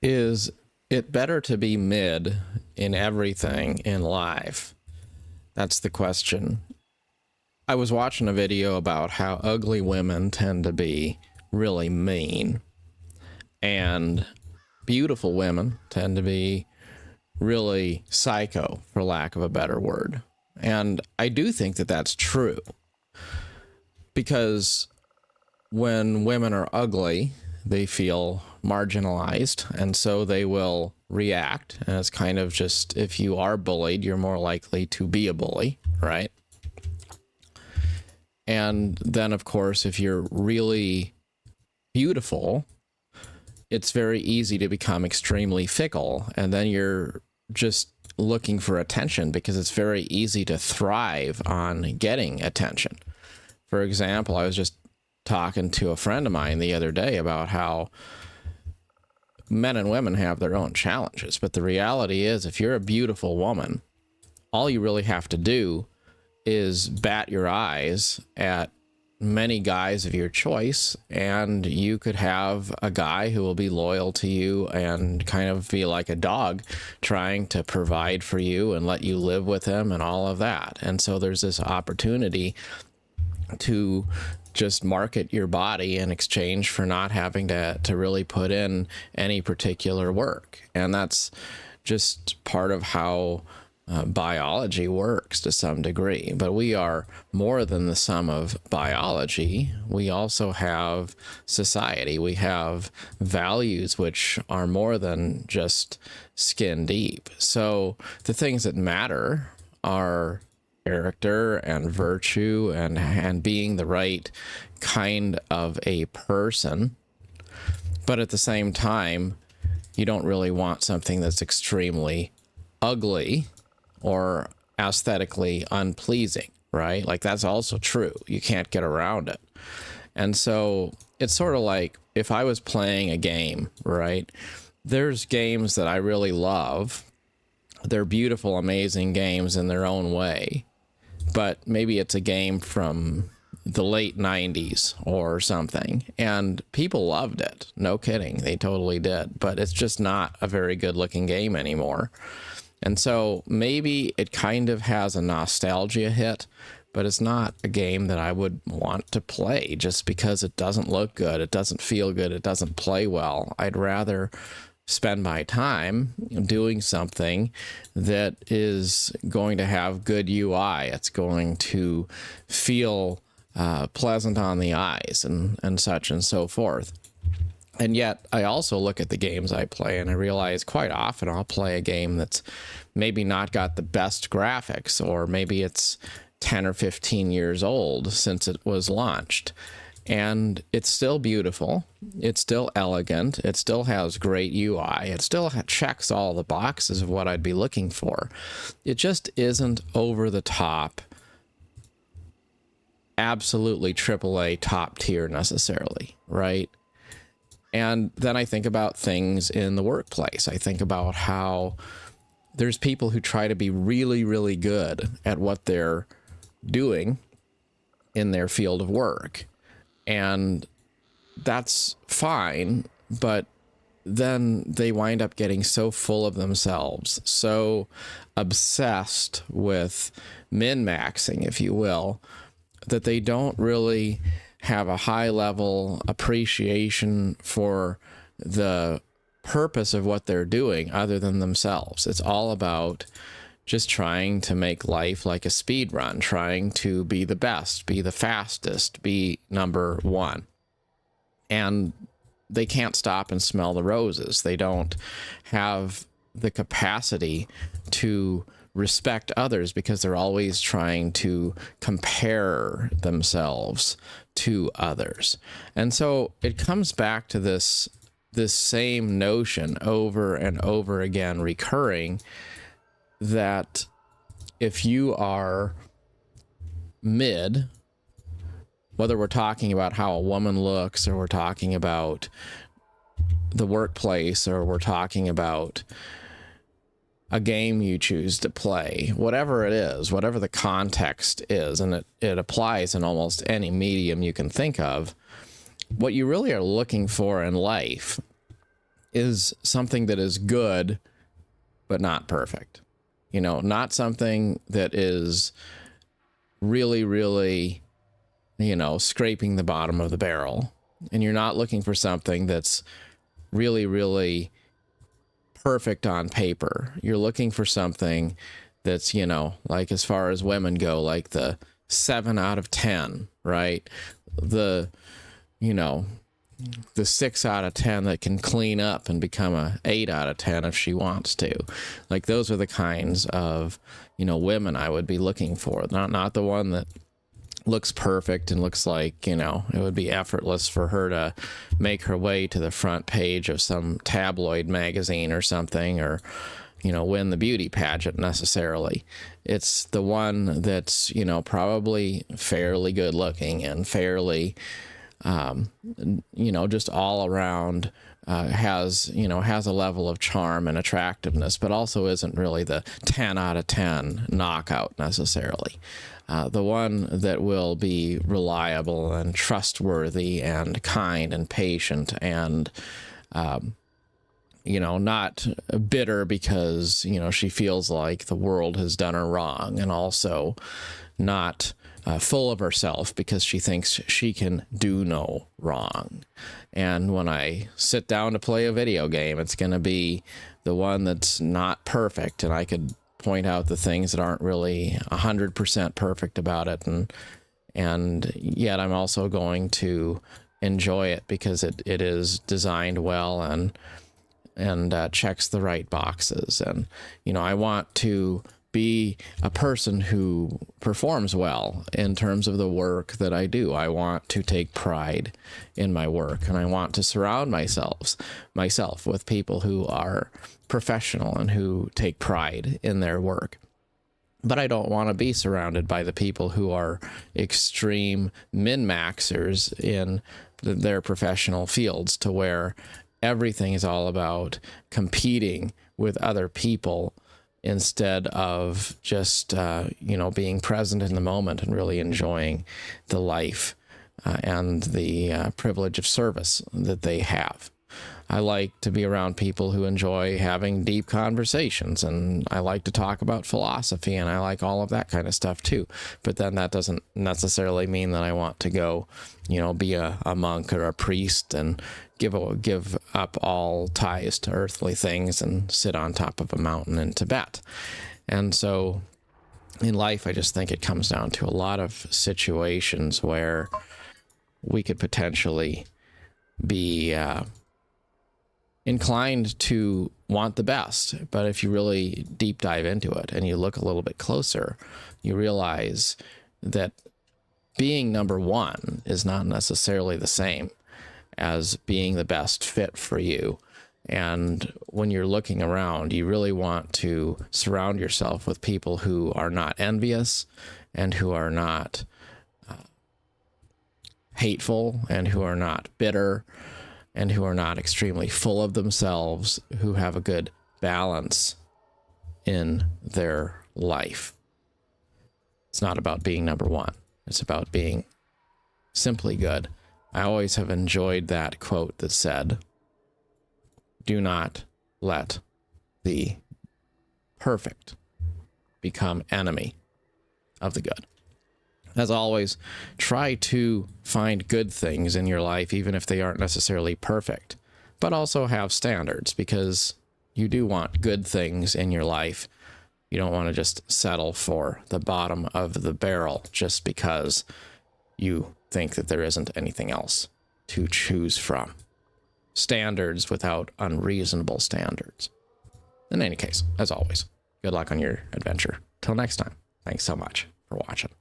Is it better to be mid in everything in life? That's the question. I was watching a video about how ugly women tend to be really mean, and beautiful women tend to be really psycho, for lack of a better word. And I do think that that's true, because when women are ugly, they feel marginalized, and so they will react. And it's kind of just, if you are bullied, you're more likely to be a bully, right? And then, of course, if you're really beautiful, it's very easy to become extremely fickle, and then you're just looking for attention, because it's very easy to thrive on getting attention. For example, I was just talking to a friend of mine the other day about how men and women have their own challenges, but the reality is, if you're a beautiful woman, all you really have to do is bat your eyes at many guys of your choice, and you could have a guy who will be loyal to you and kind of be like a dog, trying to provide for you and let you live with him and all of that. And so there's this opportunity to just market your body in exchange for not having to really put in any particular work. And that's just part of how biology works to some degree. But we are more than the sum of biology. We also have society. We have values which are more than just skin deep. So the things that matter are character and virtue and being the right kind of a person. But at the same time, you don't really want something that's extremely ugly or aesthetically unpleasing, right? Like, that's also true. You can't get around it. And so it's sort of like if I was playing a game, right? There's games that I really love. They're beautiful, amazing games in their own way. But maybe it's a game from the late 90s or something, and people loved it. No kidding. They totally did. But it's just not a very good looking game anymore. And so maybe it kind of has a nostalgia hit, but it's not a game that I would want to play just because it doesn't look good, it doesn't feel good, it doesn't play well. I'd rather spend my time doing something that is going to have good UI. It's going to feel pleasant on the eyes and such and so forth. And yet I also look at the games I play, and I realize quite often I'll play a game that's maybe not got the best graphics, or maybe it's 10 or 15 years old since it was launched. And it's still beautiful. It's still elegant. It still has great UI. It still checks all the boxes of what I'd be looking for. It just isn't over the top, absolutely AAA top tier necessarily, right? And then I think about things in the workplace. I think about how there's people who try to be really, really good at what they're doing in their field of work. And that's fine, but then they wind up getting so full of themselves, so obsessed with min-maxing, if you will, that they don't really have a high level appreciation for the purpose of what they're doing other than themselves. It's all about just trying to make life like a speed run, trying to be the best, be the fastest, be number one. And they can't stop and smell the roses. They don't have the capacity to respect others because they're always trying to compare themselves to others. And so it comes back to this same notion over and over again, recurring, that if you are mid, whether we're talking about how a woman looks, or we're talking about the workplace, or we're talking about a game you choose to play, whatever it is, whatever the context is, and it applies in almost any medium you can think of, what you really are looking for in life is something that is good, but not perfect. You know, not something that is really, really, you know, scraping the bottom of the barrel. And you're not looking for something that's really, really perfect on paper. You're looking for something that's, you know, like as far as women go, like the 7 out of 10, right? The, you know, the 6 out of 10 that can clean up and become a 8 out of 10 if she wants to. Like those are the kinds of, you know, women I would be looking for. Not the one that looks perfect and looks like, you know, it would be effortless for her to make her way to the front page of some tabloid magazine or something, or, you know, win the beauty pageant necessarily. It's the one that's, you know, probably fairly good looking and fairly, you know, just all around has a level of charm and attractiveness, but also isn't really the 10 out of 10 knockout necessarily. The one that will be reliable and trustworthy and kind and patient and, you know, not bitter because, you know, she feels like the world has done her wrong, and also not full of herself because she thinks she can do no wrong. And when I sit down to play a video game, it's going to be the one that's not perfect, and I could point out the things that aren't really 100% perfect about it, and yet I'm also going to enjoy it because it is designed well and checks the right boxes. And, you know, I want to be a person who performs well in terms of the work that I do. I want to take pride in my work, and I want to surround myself with people who are professional and who take pride in their work. But I don't want to be surrounded by the people who are extreme min-maxers in their professional fields, to where everything is all about competing with other people instead of just, you know, being present in the moment and really enjoying the life and the privilege of service that they have. I like to be around people who enjoy having deep conversations, and I like to talk about philosophy, and I like all of that kind of stuff too. But then that doesn't necessarily mean that I want to go, you know, be a monk or a priest and give up all ties to earthly things and sit on top of a mountain in Tibet. And so in life, I just think it comes down to a lot of situations where we could potentially be inclined to want the best. But if you really deep dive into it and you look a little bit closer, you realize that being number one is not necessarily the same as being the best fit for you. And when you're looking around, you really want to surround yourself with people who are not envious and who are not hateful and who are not bitter and who are not extremely full of themselves, who have a good balance in their life. It's not about being number one. It's about being simply good. I always have enjoyed that quote that said, "Do not let the perfect become enemy of the good." As always, try to find good things in your life, even if they aren't necessarily perfect, but also have standards, because you do want good things in your life. You don't want to just settle for the bottom of the barrel just because you think that there isn't anything else to choose from. Standards without unreasonable standards. In any case, as always, good luck on your adventure. Till next time, thanks so much for watching.